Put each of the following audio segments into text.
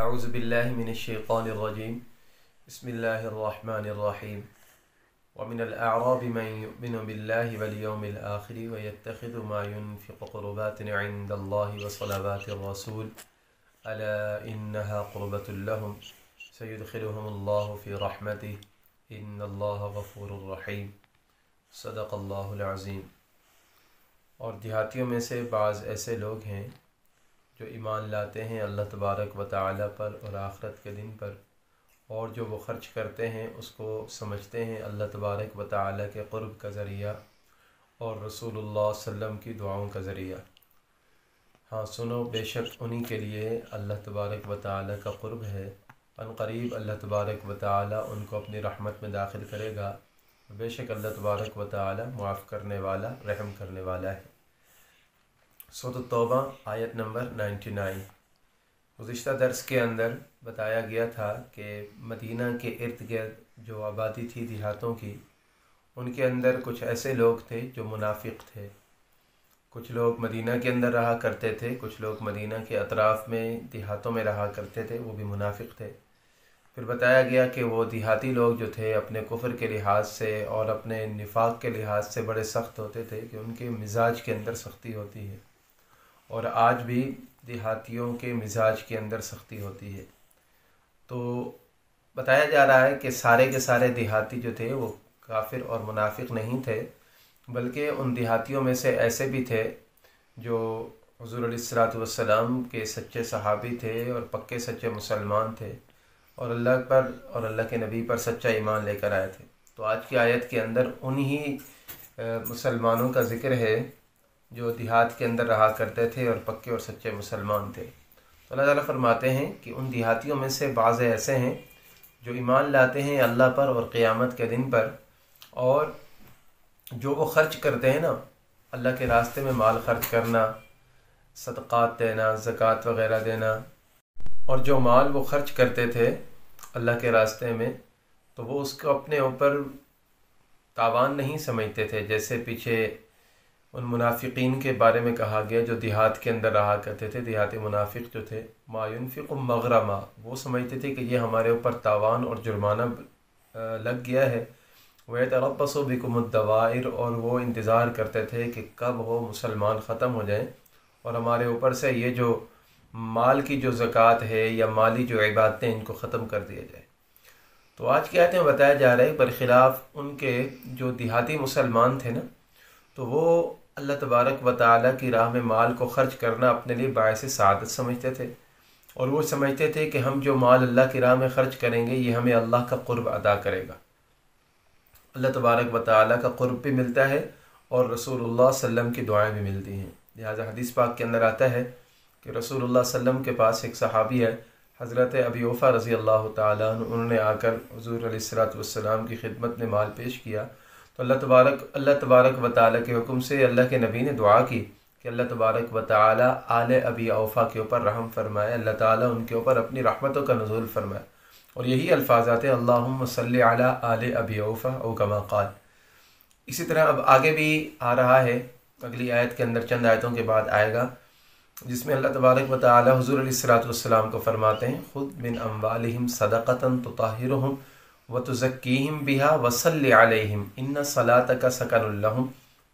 اعوذ باللہ من الشیطان الرجیم بسم اللہ الرحمن الرحیم ومن الاعراب من يؤمن باللہ والیوم الآخر ويتخذ ما ينفق قربات عند اللہ وصلوات الرسول الا انها قربة لهم سيدخلهم اللہ فی رحمته ان اللہ غفور رحیم صدق اللہ العظیم۔ اور دیہاتیوں میں سے بعض ایسے لوگ ہیں جو ایمان لاتے ہیں اللہ تبارک و تعالیٰ پر اور آخرت کے دن پر، اور جو وہ خرچ کرتے ہیں اس کو سمجھتے ہیں اللہ تبارک و تعالیٰ کے قرب کا ذریعہ اور رسول اللہ صلی اللہ علیہ وسلم کی دعاؤں کا ذریعہ۔ ہاں سنو، بے شک انہی کے لیے اللہ تبارک و تعالیٰ کا قرب ہے، ان قریب اللہ تبارک و تعالیٰ ان کو اپنی رحمت میں داخل کرے گا، بے شک اللہ تبارک و تعالیٰ معاف کرنے والا، رحم کرنے والا ہے۔ سورۃ التوبہ آیت نمبر 99۔ گزشتہ درس کے اندر بتایا گیا تھا کہ مدینہ کے ارد گرد جو آبادی تھی دیہاتوں کی، ان کے اندر کچھ ایسے لوگ تھے جو منافق تھے۔ کچھ لوگ مدینہ کے اندر رہا کرتے تھے، کچھ لوگ مدینہ کے اطراف میں دیہاتوں میں رہا کرتے تھے، وہ بھی منافق تھے۔ پھر بتایا گیا کہ وہ دیہاتی لوگ جو تھے اپنے کفر کے لحاظ سے اور اپنے نفاق کے لحاظ سے بڑے سخت ہوتے تھے کہ ان کے مزاج کے اندر سختی ہوتی ہے، اور آج بھی دیہاتیوں کے مزاج کے اندر سختی ہوتی ہے۔ تو بتایا جا رہا ہے کہ سارے کے سارے دیہاتی جو تھے وہ کافر اور منافق نہیں تھے، بلکہ ان دیہاتیوں میں سے ایسے بھی تھے جو حضور علیہ الصلوۃ والسلام کے سچے صحابی تھے اور پکے سچے مسلمان تھے، اور اللہ پر اور اللہ کے نبی پر سچا ایمان لے کر آئے تھے۔ تو آج کی آیت کے اندر انہی مسلمانوں کا ذکر ہے جو دیہات کے اندر رہا کرتے تھے اور پکے اور سچے مسلمان تھے۔ تو اللہ تعالیٰ فرماتے ہیں کہ ان دیہاتیوں میں سے بعض ایسے ہیں جو ایمان لاتے ہیں اللہ پر اور قیامت کے دن پر، اور جو وہ خرچ کرتے ہیں نا، اللہ کے راستے میں مال خرچ کرنا، صدقات دینا، زکوٰۃ وغیرہ دینا، اور جو مال وہ خرچ کرتے تھے اللہ کے راستے میں، تو وہ اس کو اپنے اوپر تاوان نہیں سمجھتے تھے۔ جیسے پیچھے ان منافقین کے بارے میں کہا گیا جو دیہات کے اندر رہا کرتے تھے، دیہاتی منافق جو تھے، ما ينفق مغرما، وہ سمجھتے تھے کہ یہ ہمارے اوپر تاوان اور جرمانہ لگ گیا ہے۔ وَيَتَرَبَّصُ بِكُمُ الدَّوَائِرَ، اور وہ انتظار کرتے تھے کہ کب وہ مسلمان ختم ہو جائیں اور ہمارے اوپر سے یہ جو مال کی جو زکوٰۃ ہے یا مالی جو عبادتیں ان کو ختم کر دیا جائے۔ تو آج کی آیت میں بتایا جا رہا ہے برخلاف ان کے جو دیہاتی مسلمان تھے نا، تو وہ اللہ تبارک و تعالیٰ کی راہ میں مال کو خرچ کرنا اپنے لیے باعث سعادت سمجھتے تھے، اور وہ سمجھتے تھے کہ ہم جو مال اللہ کی راہ میں خرچ کریں گے یہ ہمیں اللہ کا قرب ادا کرے گا، اللہ تبارک و تعالیٰ کا قرب بھی ملتا ہے اور رسول اللہ صلی اللہ علیہ وسلم کی دعائیں بھی ملتی ہیں۔ لہٰذا حدیث پاک کے اندر آتا ہے کہ رسول اللہ صلی اللہ علیہ وسلم کے پاس ایک صحابی ہے حضرت ابی اوفا رضی اللہ تعالیٰ عنہ، انہوں نے آ کر حضور علیہ الصلوۃ والسلام کی خدمت میں مال پیش کیا، تو اللہ تبارک و تعالیٰ کے حکم سے اللہ کے نبی نے دعا کی کہ اللہ تبارک و تعالیٰ آل ابی اوفا کے اوپر رحم فرمائے، اللہ تعالیٰ ان کے اوپر اپنی رحمتوں کا نزول فرمائے، اور یہی الفاظات ہیں اللہم صلی علی آل ابی اوفا او کما قال۔ اسی طرح اب آگے بھی آ رہا ہے، اگلی آیت کے اندر چند آیتوں کے بعد آئے گا، جس میں اللہ تبارک و تعالیٰ حضور علیہ الصلوۃ والسلام کو فرماتے ہیں خذ من اموالہم صدقۃ تطہرہم وتزکیہم بہا وصلی علیہم ان صلاتک سکن لہم،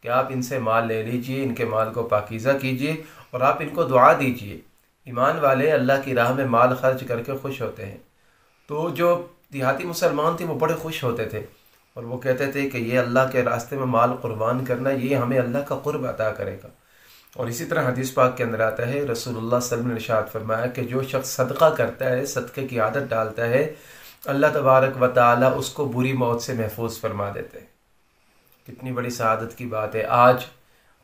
کہ آپ ان سے مال لے لیجئے، ان کے مال کو پاکیزہ کیجئے اور آپ ان کو دعا دیجئے۔ ایمان والے اللہ کی راہ میں مال خرچ کر کے خوش ہوتے ہیں۔ تو جو دیہاتی مسلمان تھے وہ بڑے خوش ہوتے تھے، اور وہ کہتے تھے کہ یہ اللہ کے راستے میں مال قربان کرنا یہ ہمیں اللہ کا قرب عطا کرے گا۔ اور اسی طرح حدیث پاک کے اندر آتا ہے رسول اللہ صلی اللہ علیہ وسلم نے ارشاد فرمایا کہ جو شخص صدقہ کرتا ہے، صدقے کی عادت ڈالتا ہے، اللہ تبارک و تعالیٰ اس کو بری موت سے محفوظ فرما دیتے ہیں۔ کتنی بڑی سعادت کی بات ہے۔ آج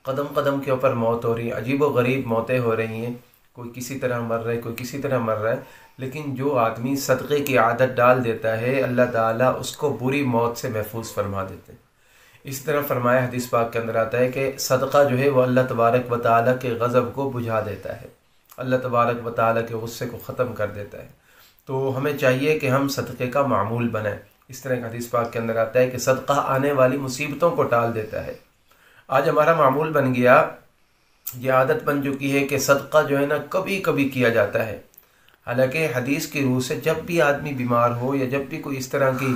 قدم قدم کے اوپر موت ہو رہی ہے، عجیب و غریب موتیں ہو رہی ہیں، کوئی کسی طرح مر رہا ہے، کوئی کسی طرح مر رہا ہے، لیکن جو آدمی صدقے کی عادت ڈال دیتا ہے اللہ تعالیٰ اس کو بری موت سے محفوظ فرما دیتے ہیں۔ اس طرح فرمایا حدیث پاک کے اندر آتا ہے کہ صدقہ جو ہے وہ اللہ تبارک و تعالیٰ کے غضب کو بجھا دیتا ہے، اللہ تبارک و تعالیٰ کے غصے کو ختم کر دیتا ہے۔ تو ہمیں چاہیے کہ ہم صدقے کا معمول بنائیں۔ اس طرح حدیث پاک کے اندر آتا ہے کہ صدقہ آنے والی مصیبتوں کو ٹال دیتا ہے۔ آج ہمارا معمول بن گیا، یہ عادت بن چکی ہے کہ صدقہ جو ہے نا کبھی کبھی کیا جاتا ہے، حالانکہ حدیث کی روح سے جب بھی آدمی بیمار ہو یا جب بھی کوئی اس طرح کی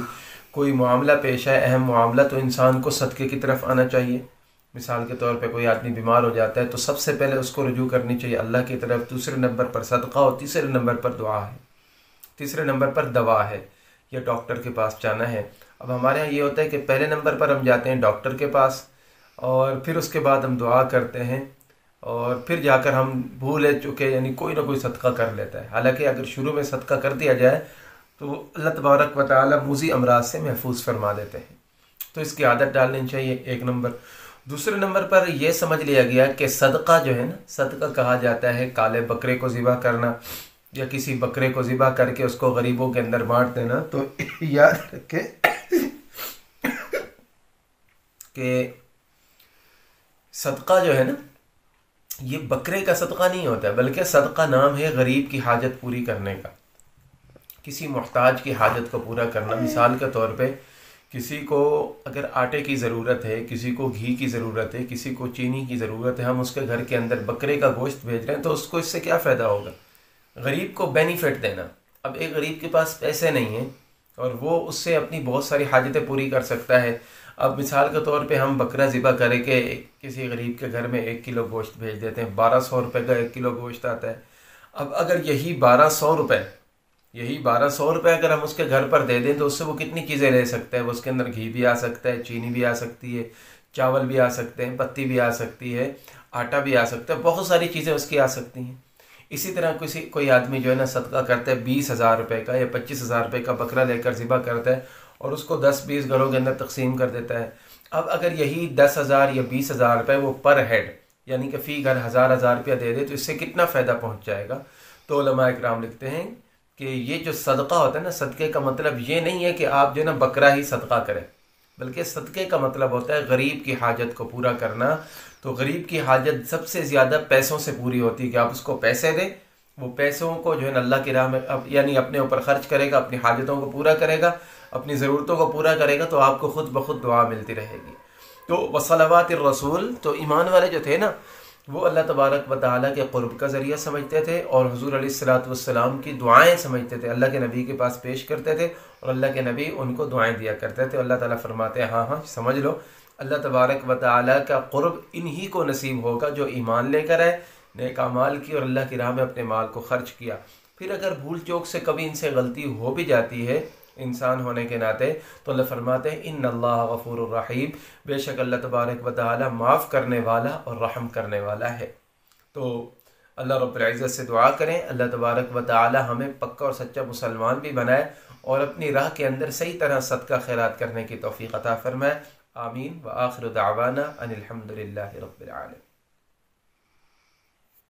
کوئی معاملہ پیش ہے، اہم معاملہ، تو انسان کو صدقے کی طرف آنا چاہیے۔ مثال کے طور پہ کوئی آدمی بیمار ہو جاتا ہے تو سب سے پہلے اس کو رجوع کرنی چاہیے اللہ کی طرف، دوسرے نمبر پر صدقہ، اور تیسرے نمبر پر دعا ہے، تیسرے نمبر پر دوا ہے یا ڈاکٹر کے پاس جانا ہے۔ اب ہمارے یہاں یہ ہوتا ہے کہ پہلے نمبر پر ہم جاتے ہیں ڈاکٹر کے پاس، اور پھر اس کے بعد ہم دعا کرتے ہیں، اور پھر جا کر ہم بھول چکے یعنی کوئی نہ کوئی صدقہ کر لیتا ہے۔ حالانکہ اگر شروع میں صدقہ کر دیا جائے تو اللہ تبارک و تعالی موذی امراض سے محفوظ فرما دیتے ہیں۔ تو اس کی عادت ڈالنی چاہیے، ایک نمبر۔ دوسرے نمبر پر یہ سمجھ لیا گیا کہ صدقہ جو ہے نا، صدقہ کہا جاتا ہے کالے بکرے کو ذبح کرنا یا کسی بکرے کو ذبح کر کے اس کو غریبوں کے اندر بانٹ دینا۔ تو یاد رکھیں کہ صدقہ جو ہے نا، یہ بکرے کا صدقہ نہیں ہوتا ہے، بلکہ صدقہ نام ہے غریب کی حاجت پوری کرنے کا، کسی محتاج کی حاجت کو پورا کرنا۔ مثال کے طور پہ کسی کو اگر آٹے کی ضرورت ہے، کسی کو گھی کی ضرورت ہے، کسی کو چینی کی ضرورت ہے، ہم اس کے گھر کے اندر بکرے کا گوشت بھیج رہے ہیں، تو اس کو اس سے کیا فائدہ ہوگا؟ غریب کو بینیفٹ دینا۔ اب ایک غریب کے پاس پیسے نہیں ہیں اور وہ اس سے اپنی بہت ساری حاجتیں پوری کر سکتا ہے۔ اب مثال کے طور پہ ہم بکرا ذبح کرے کہ کسی غریب کے گھر میں 1 کلو گوشت بھیج دیتے ہیں، 1200 روپے کا 1 کلو گوشت آتا ہے۔ اب اگر یہی 1200 روپے اگر ہم اس کے گھر پر دے دیں تو اس سے وہ کتنی چیزیں لے سکتا ہے؟ وہ اس کے اندر گھی بھی آ سکتا ہے، چینی بھی آ سکتی ہے، چاول بھی آ سکتے ہیں، پتی بھی آ سکتی ہے، آٹا بھی آ سکتا ہے، بہت ساری چیزیں اس کی آ سکتی ہیں۔ اسی طرح کوئی آدمی جو ہے نا صدقہ کرتا ہے 20,000 روپے کا یا 25,000 روپے کا بکرا لے کر ذبح کرتا ہے اور اس کو 10-20 گھروں کے اندر تقسیم کر دیتا ہے۔ اب اگر یہی 10,000 یا 20,000 روپے وہ پر ہیڈ یعنی کہ فی گھر 1,000 روپیہ دے دے تو اس سے کتنا فائدہ پہنچ جائے گا؟ تو علماء اکرام لکھتے ہیں کہ یہ جو صدقہ ہوتا ہے نا، صدقے کا مطلب یہ نہیں ہے کہ آپ جو ہے نا بکرا ہی صدقہ کریں، بلکہ صدقے کا مطلب ہوتا ہے غریب کی حاجت کو پورا کرنا۔ تو غریب کی حاجت سب سے زیادہ پیسوں سے پوری ہوتی ہے کہ آپ اس کو پیسے دیں، وہ پیسوں کو جو ہے نا اللہ کی راہ میں یعنی اپنے اوپر خرچ کرے گا، اپنی حاجتوں کو پورا کرے گا، اپنی ضرورتوں کو پورا کرے گا، تو آپ کو خود بخود دعا ملتی رہے گی۔ تو وصلوات الرسول، تو ایمان والے جو تھے نا وہ اللہ تبارک و تعالیٰ کے قرب کا ذریعہ سمجھتے تھے اور حضور علیہ الصلوۃ والسلام کی دعائیں سمجھتے تھے، اللہ کے نبی کے پاس پیش کرتے تھے اور اللہ کے نبی ان کو دعائیں دیا کرتے تھے۔ اللہ تعالیٰ فرماتے ہیں ہاں سمجھ لو، اللہ تبارک و تعالیٰ کا قرب انہی کو نصیب ہوگا جو ایمان لے کر آئے، نیک اعمال کی اور اللہ کی راہ میں اپنے مال کو خرچ کیا۔ پھر اگر بھول چوک سے کبھی ان سے غلطی ہو بھی جاتی ہے انسان ہونے کے ناطے، تو اللہ فرماتے ہیں ان اللہ غفور الرحیم، بے شک اللہ تبارک و تعالی معاف کرنے والا اور رحم کرنے والا ہے۔ تو اللہ رب العزت سے دعا کریں اللہ تبارک و تعالی ہمیں پکا اور سچا مسلمان بھی بنائے اور اپنی راہ کے اندر صحیح طرح صدقہ خیرات کرنے کی توفیق عطا فرمائے۔ آمین۔ وآخر دعوانا ان الحمد للہ رب العالمین۔